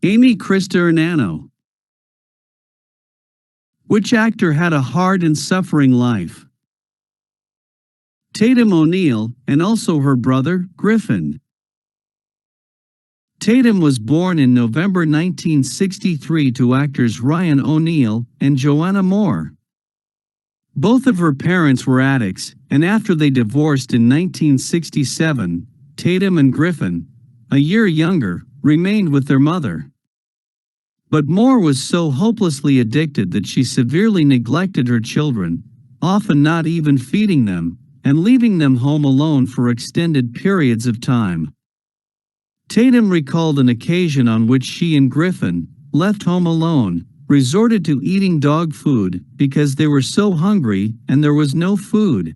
Amy Cristiano. Which actor had a hard and suffering life? Tatum O'Neal, and also her brother, Griffin. Tatum was born in November 1963 to actors Ryan O'Neal and Joanna Moore. Both of her parents were addicts, and after they divorced in 1967, Tatum and Griffin, a year younger, remained with their mother. But Moore was so hopelessly addicted that she severely neglected her children, often not even feeding them, and leaving them home alone for extended periods of time. Tatum recalled an occasion on which she and Griffin, left home alone, resorted to eating dog food because they were so hungry and there was no food.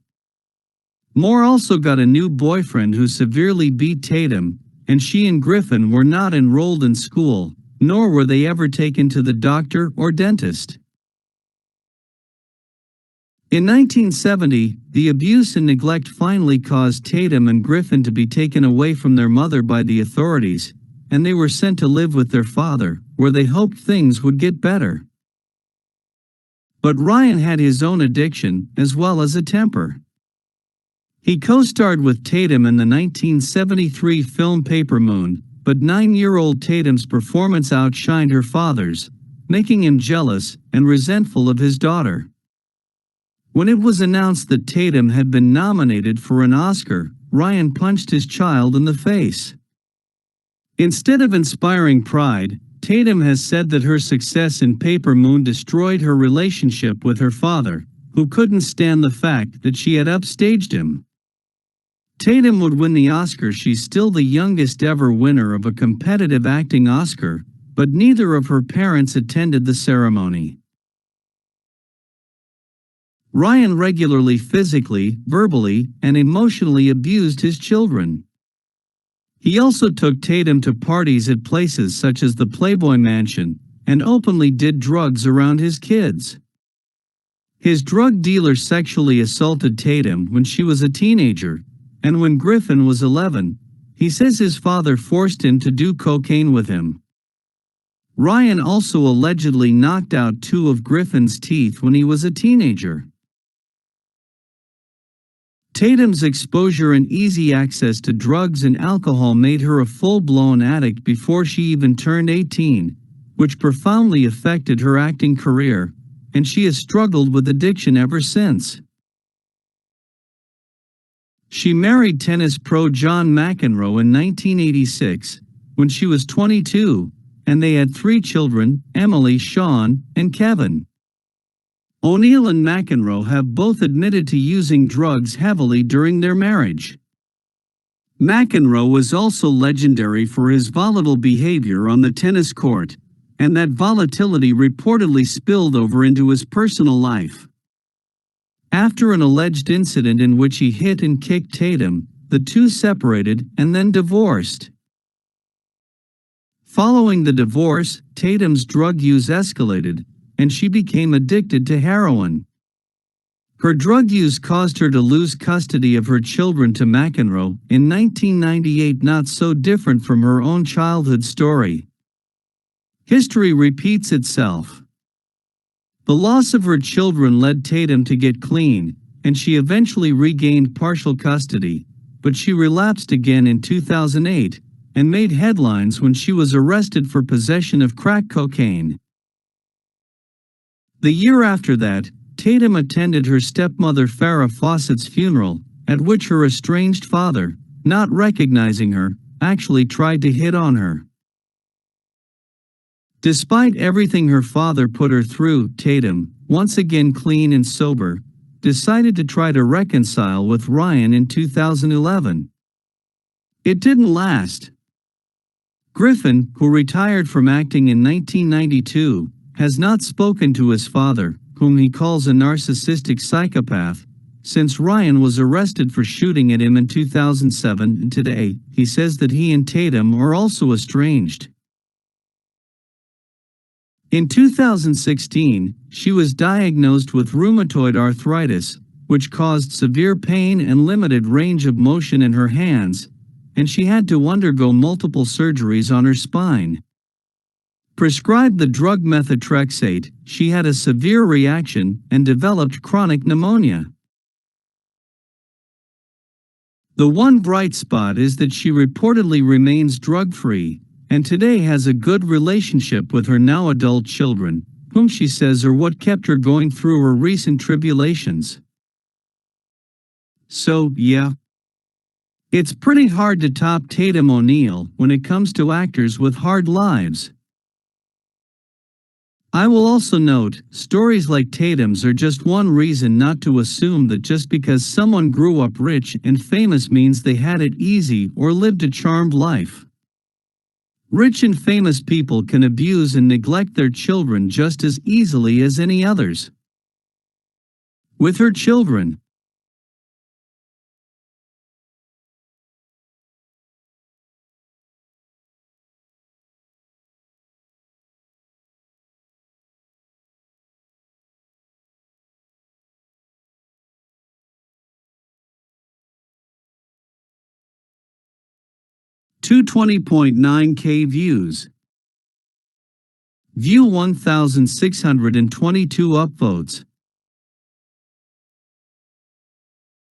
Moore also got a new boyfriend who severely beat Tatum, and she and Griffin were not enrolled in school, nor were they ever taken to the doctor or dentist. In 1970, the abuse and neglect finally caused Tatum and Griffin to be taken away from their mother by the authorities, and they were sent to live with their father, where they hoped things would get better. But Ryan had his own addiction, as well as a temper. He co-starred with Tatum in the 1973 film Paper Moon, but 9-year-old Tatum's performance outshined her father's, making him jealous and resentful of his daughter. When it was announced that Tatum had been nominated for an Oscar, Ryan punched his child in the face. Instead of inspiring pride, Tatum has said that her success in Paper Moon destroyed her relationship with her father, who couldn't stand the fact that she had upstaged him. Tatum would win the Oscar. She's still the youngest ever winner of a competitive acting Oscar, but neither of her parents attended the ceremony. Ryan regularly physically, verbally, and emotionally abused his children. He also took Tatum to parties at places such as the Playboy Mansion, and openly did drugs around his kids. His drug dealer sexually assaulted Tatum when she was a teenager, and when Griffin was 11, he says his father forced him to do cocaine with him. Ryan also allegedly knocked out 2 of Griffin's teeth when he was a teenager. Tatum's exposure and easy access to drugs and alcohol made her a full-blown addict before she even turned 18, which profoundly affected her acting career, and she has struggled with addiction ever since. She married tennis pro John McEnroe in 1986, when she was 22, and they had 3 children, Emily, Sean, and Kevin. O'Neal and McEnroe have both admitted to using drugs heavily during their marriage. McEnroe was also legendary for his volatile behavior on the tennis court, and that volatility reportedly spilled over into his personal life. After an alleged incident in which he hit and kicked Tatum, the two separated and then divorced. Following the divorce, Tatum's drug use escalated, and she became addicted to heroin. Her drug use caused her to lose custody of her children to McEnroe in 1998, not so different from her own childhood story. History repeats itself. The loss of her children led Tatum to get clean, and she eventually regained partial custody, but she relapsed again in 2008 and made headlines when she was arrested for possession of crack cocaine. The year after that, Tatum attended her stepmother Farrah Fawcett's funeral, at which her estranged father, not recognizing her, actually tried to hit on her. Despite everything her father put her through, Tatum, once again clean and sober, decided to try to reconcile with Ryan in 2011. It didn't last. Griffin, who retired from acting in 1992, has not spoken to his father, whom he calls a narcissistic psychopath, since Ryan was arrested for shooting at him in 2007, and today, he says that he and Tatum are also estranged. In 2016, she was diagnosed with rheumatoid arthritis, which caused severe pain and limited range of motion in her hands, and she had to undergo multiple surgeries on her spine. Prescribed the drug methotrexate, she had a severe reaction and developed chronic pneumonia. The one bright spot is that she reportedly remains drug-free, and today has a good relationship with her now adult children, whom she says are what kept her going through her recent tribulations. So, yeah. It's pretty hard to top Tatum O'Neal when it comes to actors with hard lives. I will also note, stories like Tatum's are just one reason not to assume that just because someone grew up rich and famous means they had it easy or lived a charmed life. Rich and famous people can abuse and neglect their children just as easily as any others. With her children, $220.9K views. View 1,622 upvotes.